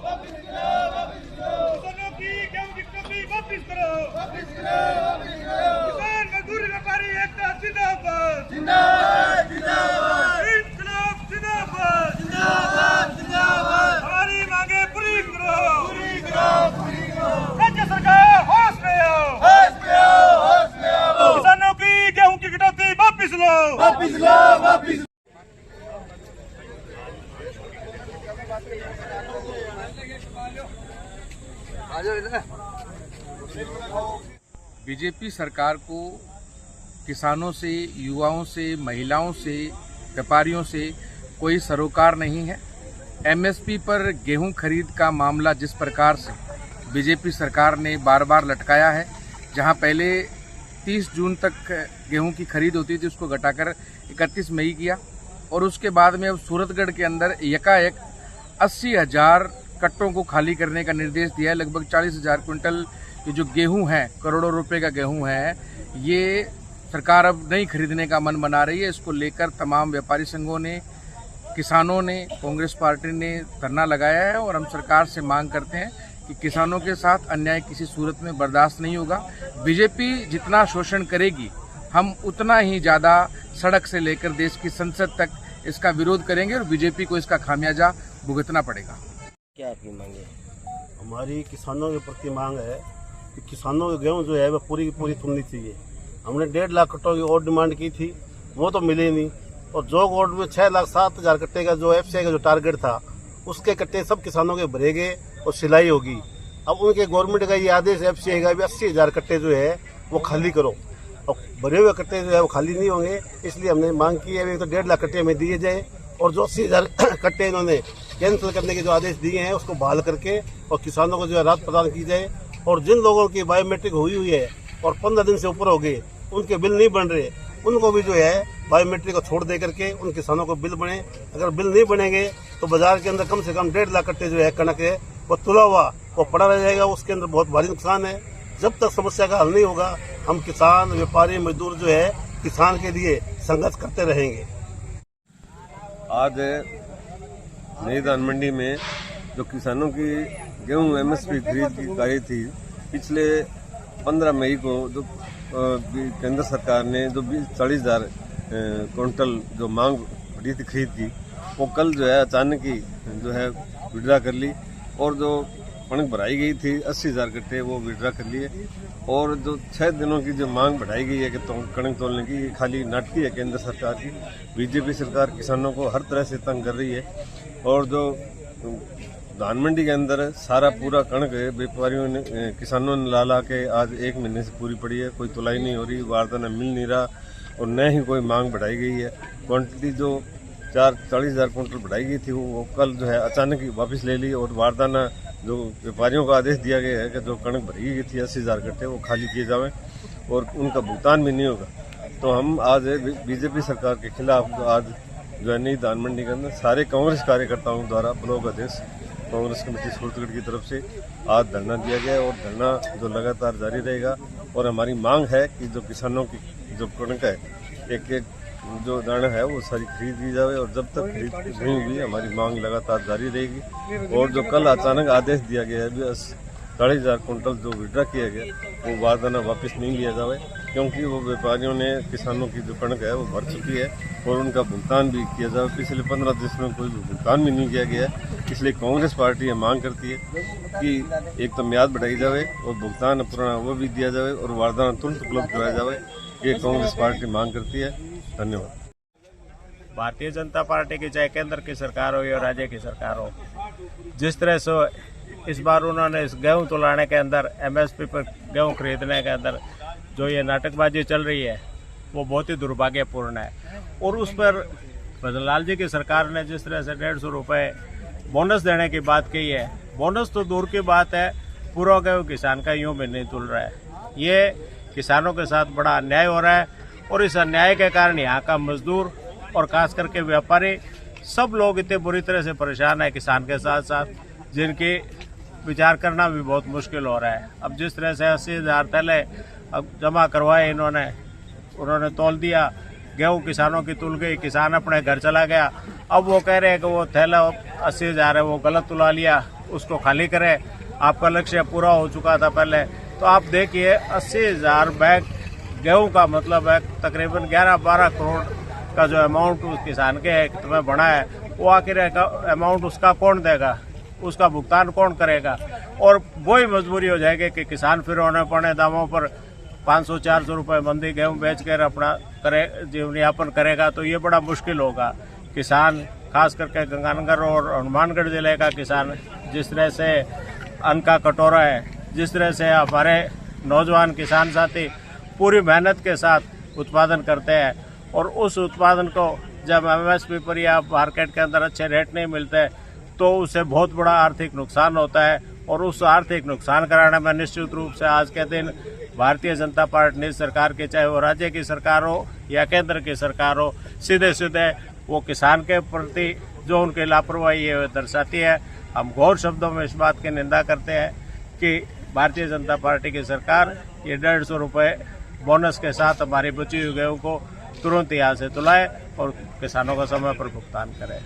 किसानों की गेहूं की कटौती वापस करो। किसान मजदूर व्यापारी एकता जिंदाबाद जिंदाबाद जिंदाबाद। इंकलाब जिंदाबाद जिंदाबाद जिंदाबाद। हमारी मांगे पूरी करो पूरी करो पूरी करो। राज्य सरकार होश में आओ होश में आओ होश में आओ। किसानों की गेहूं की कटौती वापस लो वापस लो वापस। बीजेपी सरकार को किसानों से, युवाओं से, महिलाओं से, व्यापारियों से कोई सरोकार नहीं है। एमएसपी पर गेहूं खरीद का मामला जिस प्रकार से बीजेपी सरकार ने बार बार लटकाया है, जहां पहले 30 जून तक गेहूं की खरीद होती थी उसको घटाकर 31 मई किया, और उसके बाद में अब सूरतगढ़ के अंदर एकाएक 80,000 कट्टों को खाली करने का निर्देश दिया है। लगभग 40,000 क्विंटल ये जो गेहूं है, करोड़ों रुपए का गेहूं है, ये सरकार अब नहीं खरीदने का मन बना रही है। इसको लेकर तमाम व्यापारी संघों ने, किसानों ने, कांग्रेस पार्टी ने धरना लगाया है, और हम सरकार से मांग करते हैं कि किसानों के साथ अन्याय किसी सूरत में बर्दाश्त नहीं होगा। बीजेपी जितना शोषण करेगी, हम उतना ही ज़्यादा सड़क से लेकर देश की संसद तक इसका विरोध करेंगे, और बीजेपी को इसका खामियाजा भुगतना पड़ेगा। क्या आपकी मांग है? हमारी किसानों के प्रति मांग है कि किसानों के गेहूं जो है वह पूरी की पूरी तुलनी चाहिए। हमने 1.5 लाख कट्टों की और डिमांड की थी, वो तो मिले नहीं, और जो गोल्ड में 6,07,000 कट्टे का जो एफसीआई का जो टारगेट था, उसके कट्टे सब किसानों के भरे गए और सिलाई होगी। अब उनके गवर्नमेंट का ये आदेश एफसीआई का भी 80,000 कट्टे जो है वो खाली करो, और भरे हुए कट्टे जो है वो खाली नहीं होंगे। इसलिए हमने मांग की है तो 1.5 लाख कट्टे हमें दिए जाए, और जो 80,000 कट्टे इन्होंने कैंसिल करने के जो आदेश दिए हैं उसको बहाल करके और किसानों को जो है राहत प्रदान की जाए। और जिन लोगों की बायोमेट्रिक हुई है और 15 दिन से ऊपर हो गए, उनके बिल नहीं बन रहे, उनको भी जो है बायोमेट्रिक को छोड़ दे करके उन किसानों को बिल बने। अगर बिल नहीं बनेंगे तो बाजार के अंदर कम से कम 1.5 लाख कट्टे जो है कणक है वो तुला हुआ वो पड़ा रह जाएगा, उसके अंदर बहुत भारी नुकसान है। जब तक समस्या का हल नहीं होगा, हम किसान, व्यापारी, मजदूर जो है किसान के लिए संघर्ष करते रहेंगे। आज नई धान मंडी में जो किसानों की गेहूं एमएसपी खरीद की गई थी, पिछले 15 मई को जो केंद्र सरकार ने जो 40,000 क्विंटल जो मांग बढ़ी थी खरीद की, वो कल जो है अचानक ही जो है विड्रा कर ली, और जो कणक भराई गई थी 80,000 कट्टे वो विड्रा कर लिए। और जो 6 दिनों की जो मांग बढ़ाई गई है कि कणक तोलने की, ये खाली नाटकी है केंद्र सरकार की। बीजेपी सरकार किसानों को हर तरह से तंग कर रही है, और जो धान मंडी के अंदर सारा पूरा कणक व्यापारियों ने, किसानों ने ला के आज 1 महीने से पूरी पड़ी है, कोई तुलाई नहीं हो रही, वारदाना मिल नहीं रहा, और न ही कोई मांग बढ़ाई गई है। क्वांटिटी जो 40,000 क्विंटल बढ़ाई गई थी वो कल जो है अचानक ही वापस ले ली, और वारदाना जो व्यापारियों का आदेश दिया गया है कि जो कणक भरी गई थी 80,000 कट्टे वो खाली किए जाएं, और उनका भुगतान भी नहीं होगा। तो हम आज बीजेपी सरकार के खिलाफ आज जो है नई धान मंडी के अंदर सारे कांग्रेस कार्यकर्ताओं द्वारा ब्लॉक अध्यक्ष कांग्रेस कमेटी सूरतगढ़ की तरफ से आज धरना दिया गया है, और धरना जो लगातार जारी रहेगा। और हमारी मांग है कि जो किसानों की जो कणक है, एक जो दाना है वो सारी खरीद की जाए, और जब तक खरीद नहीं हुई हमारी मांग लगातार जारी रहेगी। और जो कल अचानक आदेश दिया गया है 40,000 क्विंटल जो विड्रा किया गया, वो वारदाना वापस नहीं लिया जाए, क्योंकि वो व्यापारियों ने किसानों की जो कणक है वो भर चुकी है, और उनका भुगतान भी किया जाए। पिछले 15 दिन में कोई भुगतान भी नहीं किया गया है, इसलिए कांग्रेस पार्टी ये मांग करती है कि एक तो म्याद बढ़ाई जाए और भुगतान पुराना वो भी दिया जाए, और वारदाना तुरंत उपलब्ध कराया जाए। ये कांग्रेस पार्टी मांग करती है। धन्यवाद। भारतीय जनता पार्टी की चाहे केंद्र की सरकार हो या राज्य की सरकार हो, जिस तरह से इस बार उन्होंने इस गेहूं तुलाने के अंदर, एमएसपी पर गेहूं खरीदने के अंदर जो ये नाटकबाजी चल रही है, वो बहुत ही दुर्भाग्यपूर्ण है। और उस पर भजनलाल जी की सरकार ने जिस तरह से 150 रुपये बोनस देने की बात कही है, बोनस तो दूर की बात है, पूरा गेहूं किसान का यूं भी नहीं तुल रहा है। ये किसानों के साथ बड़ा अन्याय हो रहा है, और इस अन्याय के कारण यहाँ का मजदूर और खास करके व्यापारी सब लोग इतने बुरी तरह से परेशान है, किसान के साथ साथ, जिनकी विचार करना भी बहुत मुश्किल हो रहा है। अब जिस तरह से 80,000 थैले अब जमा करवाए उन्होंने तोल दिया, गेहूं किसानों की तुल गई, किसान अपने घर चला गया। अब वो कह रहे हैं कि वो थैला 80,000 है वो गलत तुला लिया, उसको खाली करें। आपका लक्ष्य पूरा हो चुका था पहले। तो आप देखिए 80,000 बैग गेहूं का मतलब है तकरीबन 11-12 करोड़ का जो अमाउंट उस किसान के हित में बना है, वो आखिर अमाउंट उसका कौन देगा, उसका भुगतान कौन करेगा। और वही मजबूरी हो जाएगी कि किसान फिर होने पड़े दामों पर 500-400 रुपये मंदी गेहूं बेच कर अपना जीवन यापन करेगा, तो ये बड़ा मुश्किल होगा। किसान खास करके गंगानगर और हनुमानगढ़ जिले का किसान जिस तरह से अन्न का कटोरा है, जिस तरह से हमारे नौजवान किसान साथी पूरी मेहनत के साथ उत्पादन करते हैं और उस उत्पादन को जब एमएसपी पर या मार्केट के अंदर अच्छे रेट नहीं मिलते तो उससे बहुत बड़ा आर्थिक नुकसान होता है। और उस आर्थिक नुकसान कराने में निश्चित रूप से आज के दिन भारतीय जनता पार्टी सरकार की, चाहे वो राज्य की सरकार हो या केंद्र की सरकार हो, सीधे सीधे वो किसान के प्रति जो उनकी लापरवाही है दर्शाती है। हम घोर शब्दों में इस बात की निंदा करते हैं कि भारतीय जनता पार्टी की सरकार ये 150 रुपये बोनस के साथ हमारी बची हुई गेहूं को तुरंत यहाँ से तुलाए और किसानों को समय पर भुगतान करे।